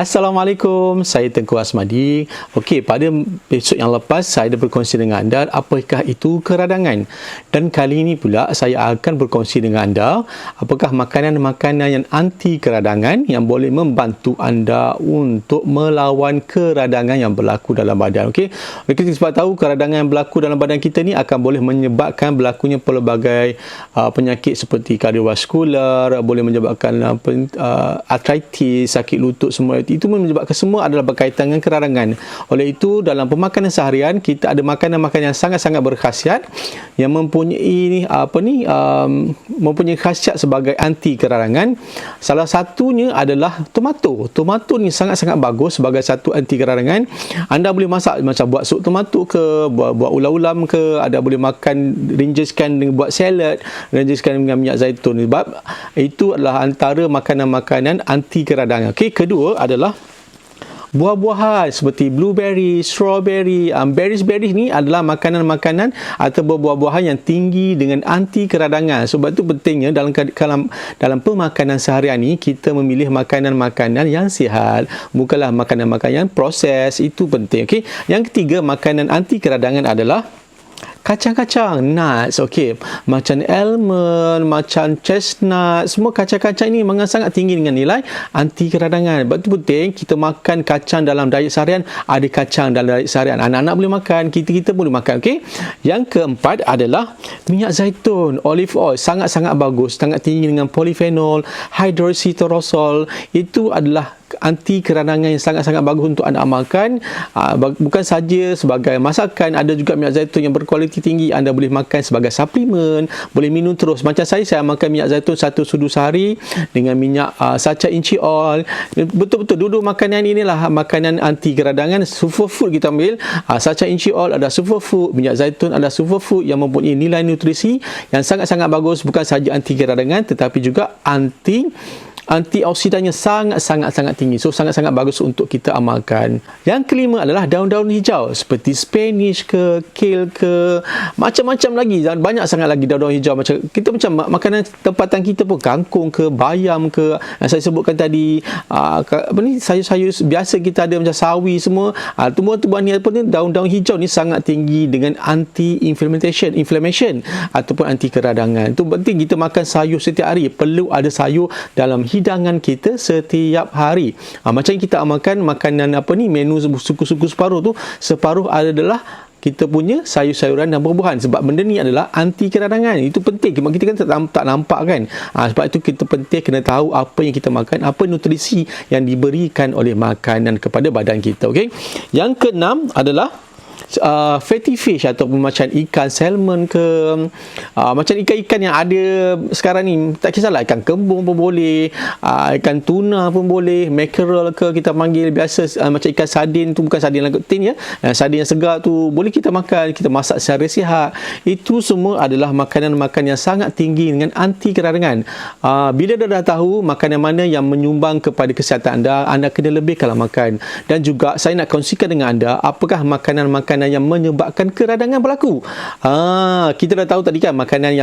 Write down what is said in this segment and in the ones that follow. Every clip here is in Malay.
Assalamualaikum, saya Tengku Asmadi. Okey, pada episod yang lepas saya dah berkongsi dengan anda apakah itu keradangan. Dan kali ini pula saya akan berkongsi dengan anda apakah makanan-makanan yang anti keradangan yang boleh membantu anda untuk melawan keradangan yang berlaku dalam badan. Okey, kita sebab tahu keradangan yang berlaku dalam badan kita ni akan boleh menyebabkan berlakunya pelbagai penyakit seperti kardiovaskular, boleh menyebabkan artritis, sakit lutut, semua itu menyebabkan semua adalah berkaitan dengan keradangan. Oleh itu dalam pemakanan seharian kita ada makanan-makanan yang sangat-sangat berkhasiat yang mempunyai mempunyai khasiat sebagai anti keradangan. Salah satunya adalah tomato. Tomato ni sangat-sangat bagus sebagai satu anti keradangan. Anda boleh masak macam buat sup tomato ke, buat ulam-ulam ke, ada boleh makan, rinjiskan dengan buat salad, rinjiskan dengan minyak zaitun. Sebab itu adalah antara makanan-makanan anti keradangan. Okey, kedua adalah buah-buahan seperti blueberry, strawberry, berries ni adalah makanan-makanan atau buah-buahan yang tinggi dengan anti keradangan. Sebab itu pentingnya dalam pemakanan seharian ni kita memilih makanan-makanan yang sihat, bukanlah makanan-makanan yang proses. Itu penting. Okey. Yang ketiga, makanan anti keradangan adalah kacang-kacang, nuts, okey. Macam almond, macam chestnut, semua kacang-kacang ini memang sangat tinggi dengan nilai anti keradangan. Sebab itu penting kita makan kacang dalam diet seharian, ada kacang dalam diet seharian. Anak-anak boleh makan, kita boleh makan, okey. Yang keempat adalah minyak zaitun, olive oil, sangat-sangat bagus, sangat tinggi dengan polyphenol, hydroxytyrosol. Itu adalah anti keradangan yang sangat-sangat bagus untuk anda amalkan. Bukan saja sebagai masakan, ada juga minyak zaitun yang berkualiti tinggi. Anda boleh makan sebagai suplemen, boleh minum terus. Macam saya makan minyak zaitun 1 sudu sehari dengan minyak sacha inchi oil. Betul-betul dua makanan inilah makanan anti keradangan. Superfood kita ambil, sacha inchi oil ada superfood, minyak zaitun ada superfood yang mempunyai nilai nutrisi yang sangat-sangat bagus, bukan saja anti keradangan tetapi juga antioksidannya sangat-sangat tinggi. So sangat-sangat bagus untuk kita amalkan. Yang kelima adalah daun-daun hijau seperti spinach ke, kale ke, macam-macam lagi. Banyak sangat lagi daun-daun hijau. Macam kita macam makanan tempatan kita pun, kangkung ke, bayam ke, yang saya sebutkan tadi, sayur-sayur biasa kita ada macam sawi semua. Tumbuhan-tumbuhan ni daun-daun hijau ni sangat tinggi dengan anti-inflammation ataupun anti keradangan. Itu penting kita makan sayur setiap hari. Perlu ada sayur dalam hidangan kita setiap hari. Macam kita amalkan makanan menu suku-suku separuh tu, separuh adalah kita punya sayur-sayuran dan buah-buahan. Sebab benda ni adalah anti keradangan. Itu penting. Kita kan tak nampak kan. Sebab itu kita penting kena tahu apa yang kita makan, apa nutrisi yang diberikan oleh makanan kepada badan kita. Okay? Yang keenam adalah fatty fish ataupun macam ikan salmon ke, macam ikan-ikan yang ada sekarang ni, tak kisahlah, ikan kembung pun boleh, ikan tuna pun boleh, mackerel ke kita panggil biasa, macam ikan sardin tu, bukan sardin tin ya, sardin yang segar tu boleh kita makan, kita masak secara sihat. Itu semua adalah makanan-makanan yang sangat tinggi dengan anti keradangan. Bila dah tahu makanan mana yang menyumbang kepada kesihatan anda kena lebihkanlah makan. Dan juga saya nak kongsikan dengan anda apakah makanan-makanan yang menyebabkan keradangan berlaku. Kita dah tahu tadi kan makanan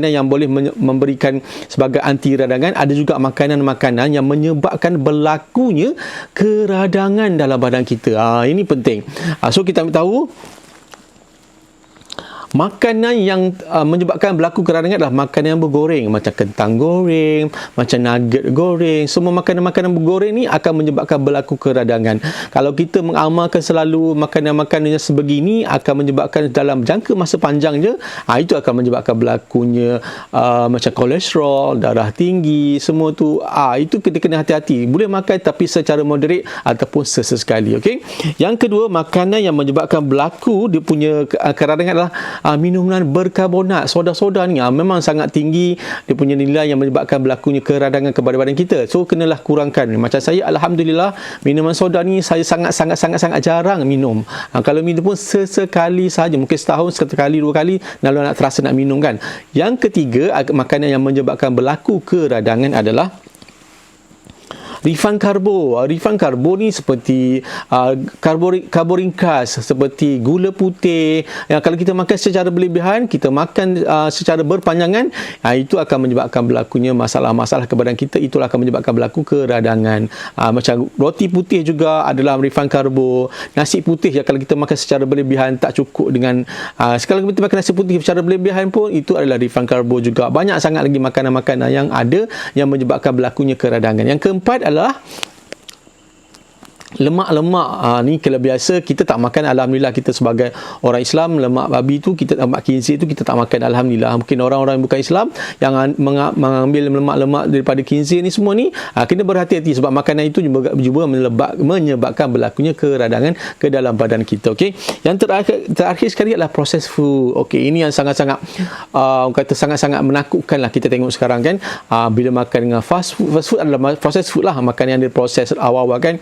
yang boleh memberikan sebagai anti keradangan. Ada juga makanan-makanan yang menyebabkan berlakunya keradangan dalam badan kita. Ini penting. So kita tahu makanan yang menyebabkan berlaku keradangan adalah makanan yang bergoreng, macam kentang goreng, macam nugget goreng. Semua makanan-makanan bergoreng ni akan menyebabkan berlaku keradangan. Kalau kita mengamalkan selalu makanan-makanan yang sebegini, akan menyebabkan dalam jangka masa panjang je, itu akan menyebabkan berlakunya macam kolesterol, darah tinggi, semua tu. Itu kita kena hati-hati. Boleh makan tapi secara moderate ataupun sesekali. Okay? Yang kedua, makanan yang menyebabkan berlaku dia punya keradangan adalah minuman berkarbonat, soda-soda ni memang sangat tinggi dia punya nilai yang menyebabkan berlakunya keradangan kepada badan kita. So kenalah kurangkan. Macam saya, alhamdulillah, minuman soda ni saya sangat jarang minum. Kalau minum pun sesekali saja, mungkin setahun sekali 2 kali kalau nak terasa nak minum kan. Yang ketiga, makanan yang menyebabkan berlaku keradangan adalah Refined karbo ni seperti karbo ringkas, seperti gula putih. Yang kalau kita makan secara berlebihan, kita makan secara berpanjangan, itu akan menyebabkan berlakunya masalah-masalah ke badan kita. Itulah akan menyebabkan berlaku keradangan. Macam roti putih juga adalah refined karbo. Nasi putih ya, kalau kita makan secara berlebihan, tak cukup dengan sekali kita makan nasi putih secara berlebihan pun, itu adalah refined karbo juga. Banyak sangat lagi makanan-makanan yang ada yang menyebabkan berlakunya keradangan. Yang keempat adalah lemak-lemak. Ni kalau biasa kita tak makan, alhamdulillah kita sebagai orang Islam, lemak babi tu, lemak khinzir tu kita tak makan, alhamdulillah. Mungkin orang-orang yang bukan Islam yang mengambil lemak-lemak daripada khinzir ni semua ni, kena berhati-hati sebab makanan itu juga menyebabkan berlakunya keradangan ke dalam badan kita. Okey. Yang terakhir sekali adalah processed food. Okey, ini yang sangat-sangat kata sangat-sangat menakutkanlah kita tengok sekarang kan. Bila makan dengan fast food adalah processed food lah, makanan yang diproses awal-awal kan,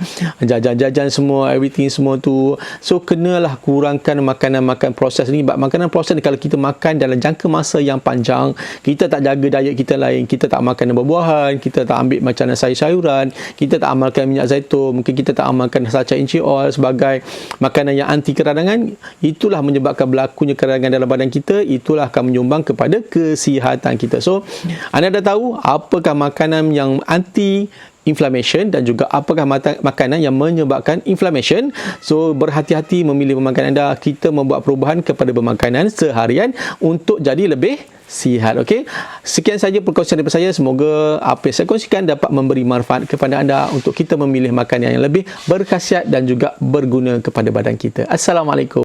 jajan semua, everything semua tu. So kenalah kurangkan makanan proses ni. Makanan proses ni kalau kita makan dalam jangka masa yang panjang, kita tak jaga diet kita lain, kita tak makan buah-buahan, kita tak ambil macam sayur-sayuran, kita tak amalkan minyak zaitun, mungkin kita tak amalkan sacha inci oil sebagai makanan yang anti keradangan, itulah menyebabkan berlakunya keradangan dalam badan kita. Itulah akan menyumbang kepada kesihatan kita. So anda dah tahu apakah makanan yang anti inflammation dan juga apakah makanan yang menyebabkan inflammation. So berhati-hati memilih pemakanan anda. Kita membuat perubahan kepada pemakanan seharian untuk jadi lebih sihat. Okey, sekian saja perkongsian daripada saya. Semoga apa yang saya kongsikan dapat memberi manfaat kepada anda untuk kita memilih makanan yang lebih berkhasiat dan juga berguna kepada badan kita. Assalamualaikum.